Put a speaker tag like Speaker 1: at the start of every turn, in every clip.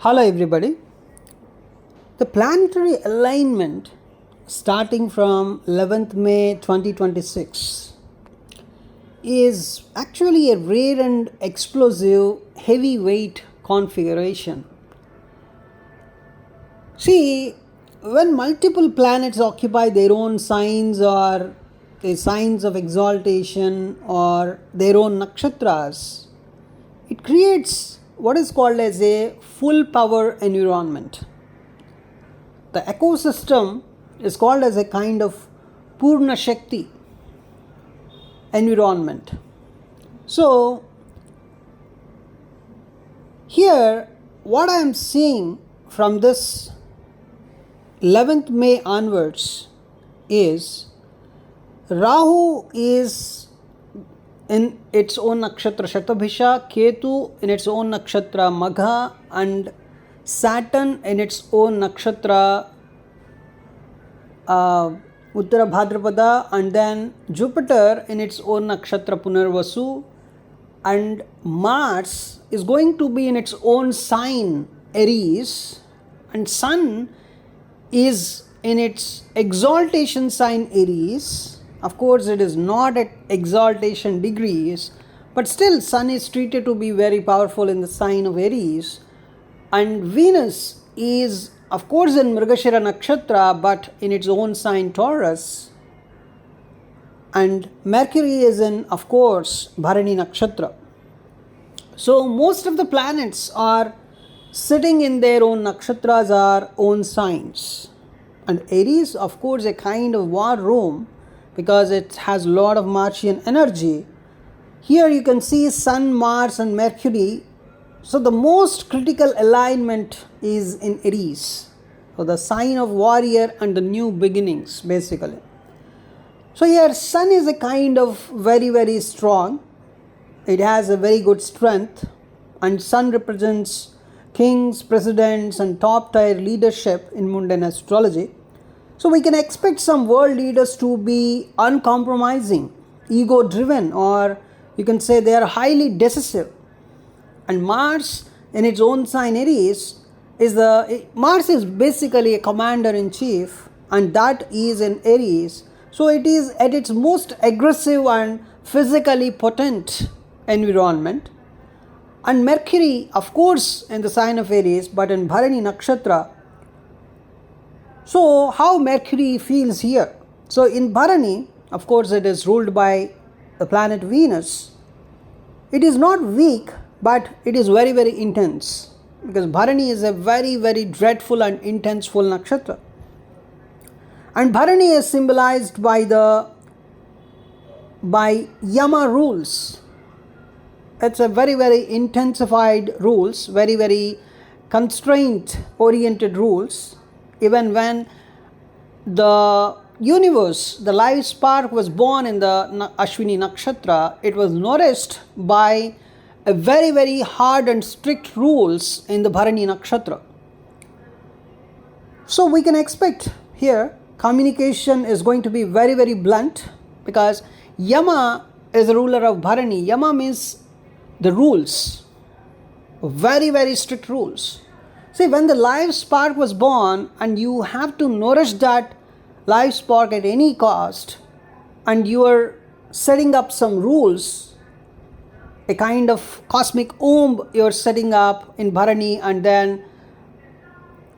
Speaker 1: Hello everybody. The planetary alignment starting from 11th May 2026 is actually a rare and explosive heavyweight configuration. See, when multiple planets occupy their own signs or the signs of exaltation or their own nakshatras, it creates what is called as a full power environment. The ecosystem is called as a kind of Purna Shakti environment. So, here what I am seeing from this 11th May onwards is Rahu is in its own nakshatra Shatabhisha, Ketu in its own nakshatra Magha, and Saturn in its own nakshatra Uttara Bhadrapada, and then Jupiter in its own nakshatra Punarvasu, and Mars is going to be in its own sign Aries, and Sun is in its exaltation sign Aries. Of course, it is not at exaltation degrees, but still Sun is treated to be very powerful in the sign of Aries. And Venus is of course in Mrigashira Nakshatra but in its own sign Taurus. And Mercury is in, of course, Bharani Nakshatra. So most of the planets are sitting in their own nakshatras or own signs. And Aries, of course, a kind of war room because it has a lot of Martian energy. Here you can see Sun, Mars and Mercury. So the most critical alignment is in Aries. So the sign of warrior and the new beginnings basically. So here Sun is a kind of very strong. It has a very good strength, and Sun represents kings, presidents and top tier leadership in mundane astrology. So we can expect some world leaders to be uncompromising, ego driven, or you can say they are highly decisive. And Mars in its own sign Aries Mars is basically a commander in chief, and that is in Aries. So it is at its most aggressive and physically potent environment. And Mercury, of course, in the sign of Aries, but in Bharani Nakshatra. So how Mercury feels here? So in Bharani, of course, it is ruled by the planet Venus. It is not weak, but it is very intense, because Bharani is a very dreadful and intenseful nakshatra. And Bharani is symbolized by Yama rules. It's a very intensified rules, very constraint oriented rules. Even when the universe, the life spark was born in the Ashwini Nakshatra, it was nourished by a very hard and strict rules in the Bharani Nakshatra. So we can expect here communication is going to be very blunt, because Yama is the ruler of Bharani. Yama means the rules, very strict rules. See, when the life spark was born and you have to nourish that life spark at any cost, and you are setting up some rules, a kind of cosmic Om you are setting up in Bharani, and then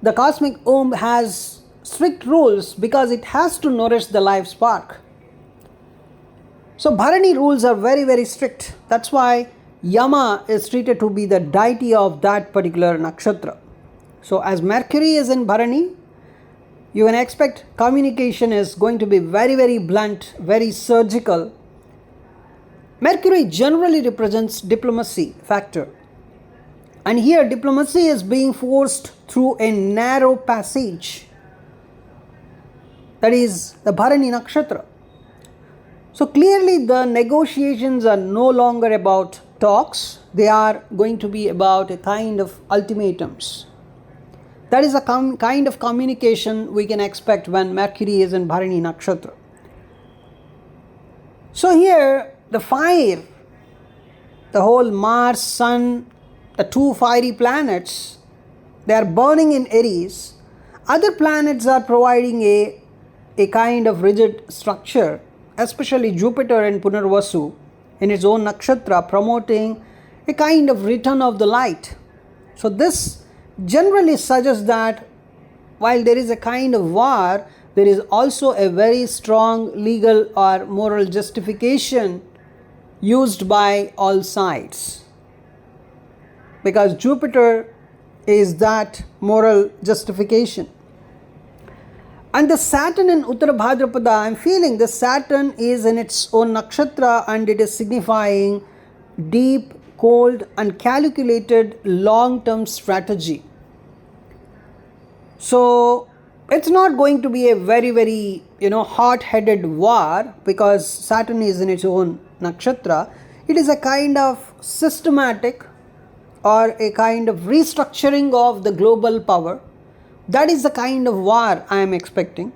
Speaker 1: the cosmic Om has strict rules because it has to nourish the life spark. So Bharani rules are very strict. That's why Yama is treated to be the deity of that particular nakshatra. So as Mercury is in Bharani, you can expect communication is going to be very blunt, very surgical. Mercury generally represents diplomacy factor. And here diplomacy is being forced through a narrow passage. That is the Bharani Nakshatra. So clearly the negotiations are no longer about talks. They are going to be about a kind of ultimatums. That is a kind of communication we can expect when Mercury is in Bharani Nakshatra. So here the fire, the whole Mars, Sun, the two fiery planets they are burning in Aries. Other planets are providing a kind of rigid structure, especially Jupiter and Punarvasu in its own nakshatra, promoting a kind of return of the light. So this generally suggests that while there is a kind of war, there is also a very strong legal or moral justification used by all sides, because Jupiter is that moral justification. And the Saturn in Uttara Bhadrapada, I am feeling the Saturn is in its own nakshatra and it is signifying deep, cold and calculated long-term strategy. So it's not going to be a very hot-headed war, because Saturn is in its own nakshatra. It is a kind of systematic or a kind of restructuring of the global power. That is the kind of war I am expecting.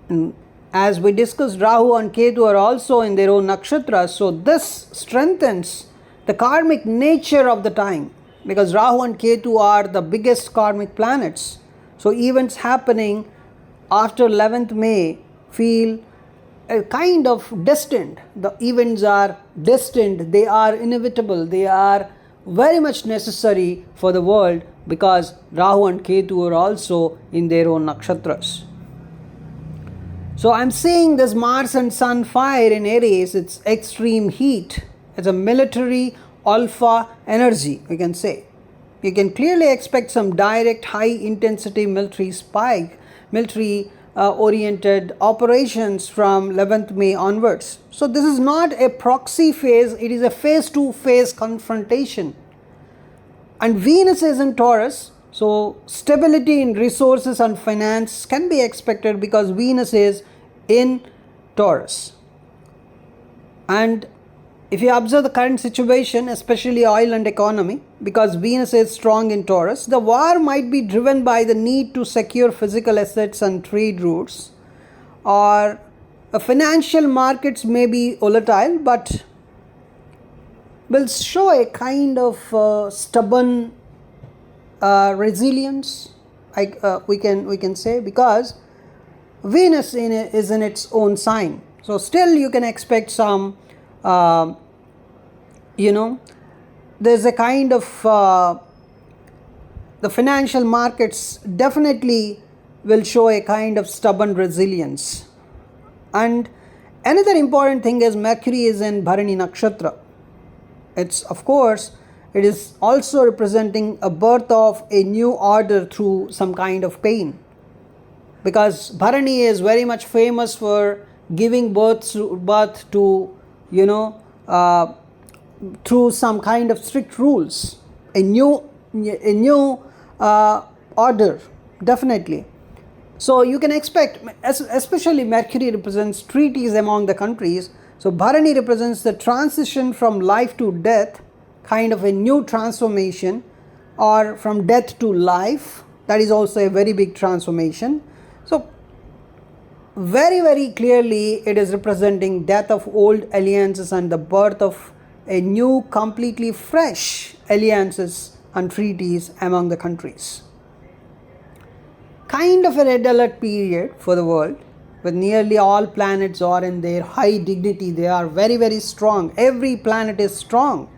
Speaker 1: And as we discussed, Rahu and Ketu are also in their own nakshatra, so this strengthens the karmic nature of the time, because Rahu and Ketu are the biggest karmic planets. So events happening after 11th May feel a kind of destined. The events are destined, they are inevitable, they are very much necessary for the world, because Rahu and Ketu are also in their own nakshatras. So I'm seeing this Mars and Sun fire in Aries, it's extreme heat, it's a military alpha energy, we can say. You can clearly expect some direct high intensity military oriented operations from 11th May onwards. So this is not a proxy phase, it is a face-to-face confrontation. And Venus is in Taurus, so stability in resources and finance can be expected, because Venus is in Taurus. And if you observe the current situation, especially oil and economy, because Venus is strong in Taurus, the war might be driven by the need to secure physical assets and trade routes, or financial markets may be volatile, but will show a kind of stubborn resilience, we can say, because Venus is in its own sign. So still you can expect some there's a kind of the financial markets definitely will show a kind of stubborn resilience. And another important thing is Mercury is in Bharani Nakshatra. It is also representing a birth of a new order through some kind of pain, because Bharani is very much famous for giving birth to through some kind of strict rules, a new order, definitely. So you can expect, especially Mercury represents treaties among the countries, so Bharani represents the transition from life to death, kind of a new transformation, or from death to life. That is also a very big transformation. So very clearly it is representing death of old alliances and the birth of a new, completely fresh alliances and treaties among the countries. Kind of a red alert period for the world, with nearly all planets are in their high dignity. They are very strong. Every planet is strong.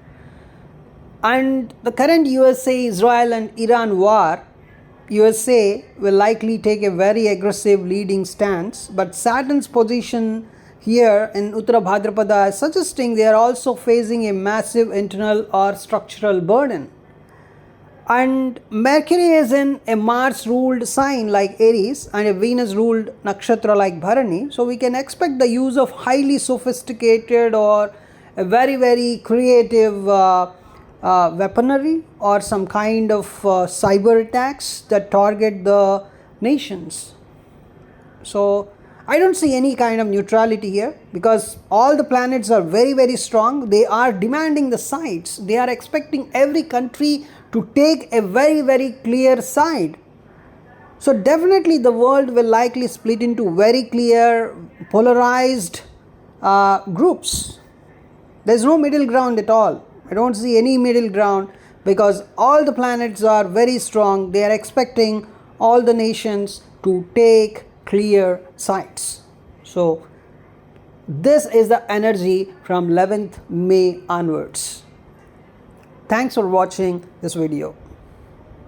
Speaker 1: And the current USA, Israel and Iran war, USA will likely take a very aggressive leading stance, but Saturn's position here in Uttara Bhadrapada is suggesting they are also facing a massive internal or structural burden. And Mercury is in a Mars ruled sign like Aries and a Venus ruled nakshatra like Bharani, so we can expect the use of highly sophisticated or a very creative weaponry or some kind of cyber attacks that target the nations. So I don't see any kind of neutrality here, because all the planets are very strong. They are demanding the sides. They are expecting every country to take a very clear side. So definitely the world will likely split into very clear polarized groups. There's no middle ground at all. I don't see any middle ground, because all the planets are very strong. They are expecting all the nations to take clear sides. So this is the energy from 11th May onwards. Thanks for watching this video.